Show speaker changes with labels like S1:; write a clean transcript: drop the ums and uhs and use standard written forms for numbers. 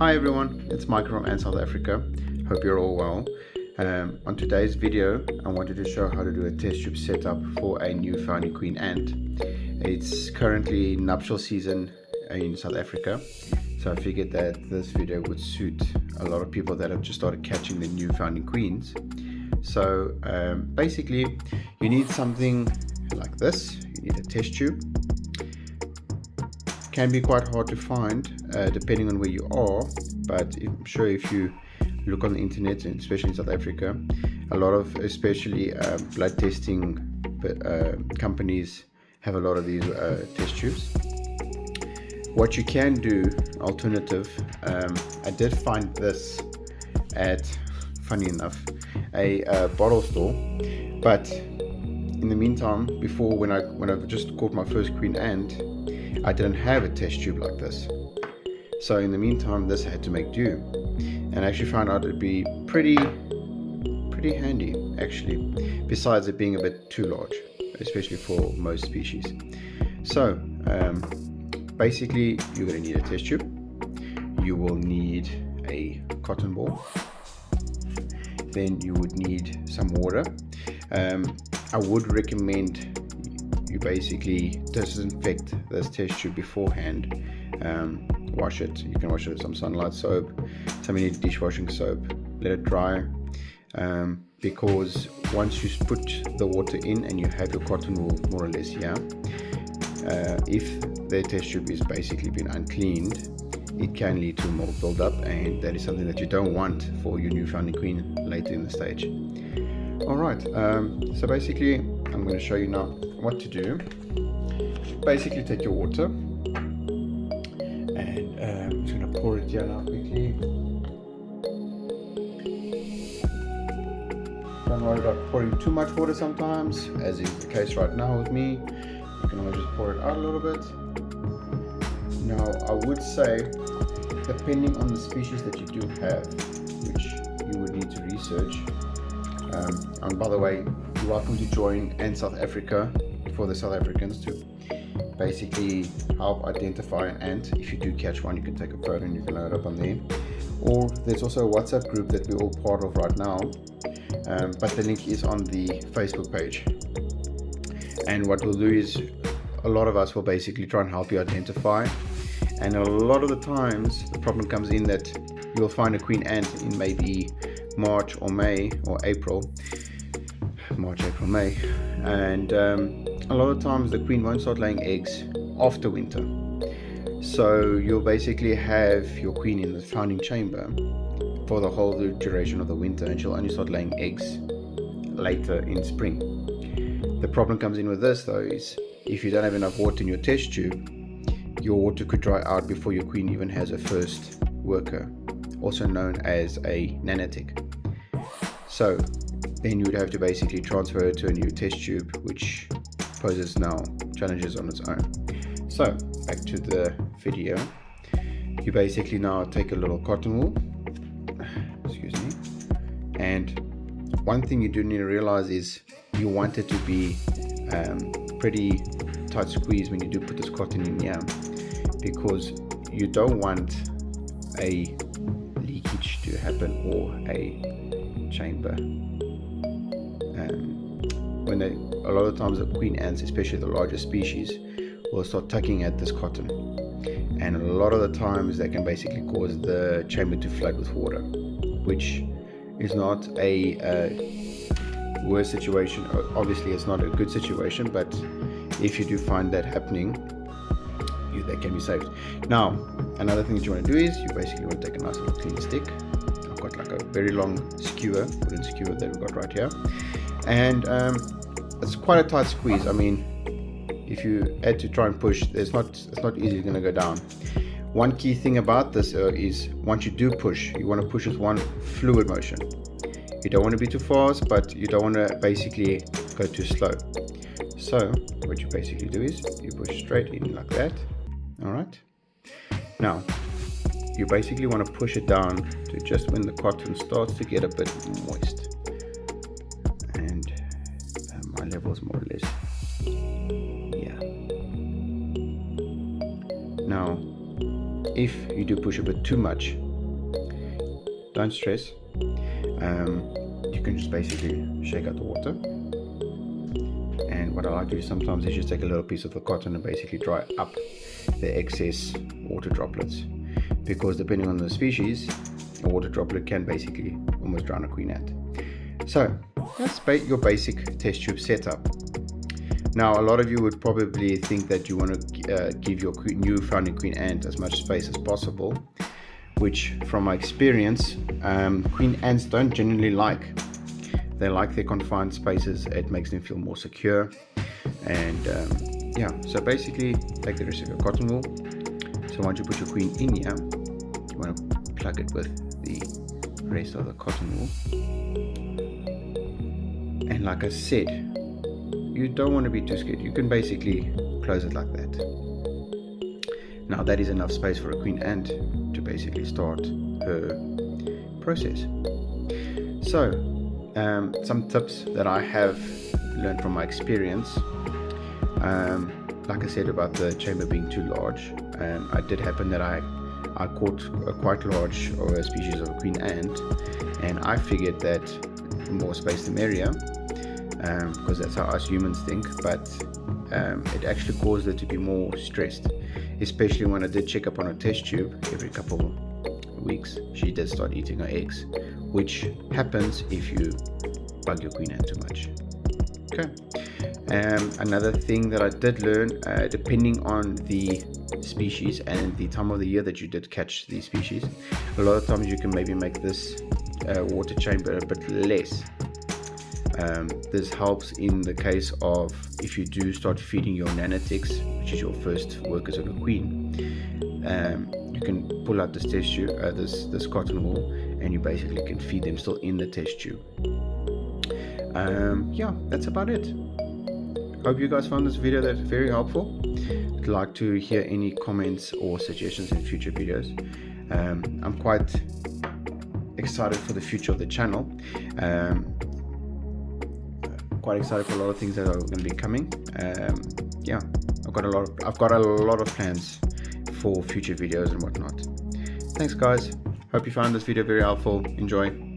S1: Hi everyone, it's Michael from Ant South Africa. Hope you're all well. On today's video, I wanted to show how to do a test tube setup for a new founding queen ant. It's currently nuptial season in South Africa, so I figured that this video would suit a lot of people that have just started catching the new founding queens. So basically, you need something like this. You need a test tube. Can be quite hard to find depending on where you are, but I'm sure if you look on the internet, and especially in South Africa, a lot of especially blood testing companies have a lot of these test tubes. What you can do, alternative, I did find this at, funny enough, a bottle store, but in the meantime, before when I just caught my first queen ant, I didn't have a test tube like this. So in the meantime, this had to make do, and I actually found out it'd be pretty handy actually, besides it being a bit too large, especially for most species. So basically, you're going to need a test tube. You will need a cotton ball. Then you would need some water. I would recommend you basically disinfect this test tube beforehand. Wash it. You can wash it with some sunlight soap, some dishwashing soap. Let it dry, because once you put the water in and you have your cotton wool more or less here, if the test tube is basically been uncleaned, it can lead to mold buildup, and that is something that you don't want for your new founding queen later in the stage. Alright, so basically I'm going to show you now what to do. Basically take your water, and I'm just going to pour it here now quickly. Don't worry about pouring too much water sometimes, as is the case right now with me. You can always just pour it out a little bit. Now I would say, depending on the species that you do have, which you would need to research, and by the way, you're welcome to join Ant South Africa for the South Africans to basically help identify an ant. If you do catch one, you can take a photo and you can load it up on there. Or there's also a WhatsApp group that we're all part of right now, but the link is on the Facebook page. And what we'll do is, a lot of us will basically try and help you identify. And a lot of the times the problem comes in that you'll find a queen ant in maybe March or May or April, May, and a lot of times the queen won't start laying eggs after winter. So you'll basically have your queen in the founding chamber for the whole duration of the winter, and she'll only start laying eggs later in spring. The problem comes in with this though is, if you don't have enough water in your test tube, your water could dry out before your queen even has her first worker, also known as a nanatic. So then you would have to basically transfer it to a new test tube, which poses now challenges on its own. So back to the video. You basically now take a little cotton wool, excuse me, and one thing you do need to realize is you want it to be pretty tight squeeze when you do put this cotton in here, because you don't want a leakage to happen or a chamber. A lot of times the queen ants, especially the larger species, will start tugging at this cotton, and a lot of the times they can basically cause the chamber to flood with water, which is not a worse situation. Obviously it's not a good situation, but if you do find that happening, that can be saved. Now another thing that you want to do is, you basically want to take a nice little clean stick. I've got like a very long skewer, wooden skewer that we've got right here, and it's quite a tight squeeze. I mean, if you had to try and push, it's not easily going to go down. One key thing about this is, once you do push, you want to push with one fluid motion. You don't want to be too fast, but you don't want to basically go too slow. So what you basically do is you push straight in like that. Alright, now you basically want to push it down to just when the cotton starts to get a bit moist, and my level is more or less, yeah. Now if you do push a bit too much, don't stress. You can just basically shake out the water. And what I like to do sometimes is just take a little piece of the cotton and basically dry up the excess water droplets, because depending on the species, a water droplet can basically almost drown a queen ant. So that's your basic test tube setup. Now, a lot of you would probably think that you want to give your new founding queen ant as much space as possible, which from my experience, queen ants don't generally like. They like their confined spaces. It makes them feel more secure. And yeah, so basically take the rest of your cotton wool. So once you put your queen in here, you want to plug it with the rest of the cotton wool. And like I said, you don't want to be too scared. You can basically close it like that. Now that is enough space for a queen ant to basically start her process. So some tips that I have learned from my experience, like I said about the chamber being too large, it did happen that I caught a quite large species of a queen ant, and I figured that the more space the merrier, because that's how us humans think, but it actually caused her to be more stressed, especially when I did check up on a test tube every couple weeks. She did start eating her eggs, which happens if you bug your queen ant too much. Okay. Another thing that I did learn, depending on the species and the time of the year that you did catch these species, a lot of times you can maybe make this water chamber a bit less. This helps in the case of if you do start feeding your nanitics, which is your first workers of a queen. You can pull out this test tube, this cotton wool, and you basically can feed them still in the test tube. Yeah, that's about it. Hope you guys found this video that's very helpful. I'd like to hear any comments or suggestions in future videos. I'm quite excited for the future of the channel. Quite excited for a lot of things that are going to be coming. Yeah, I've got a lot of plans for future videos and whatnot. Thanks guys, hope you found this video very helpful. Enjoy.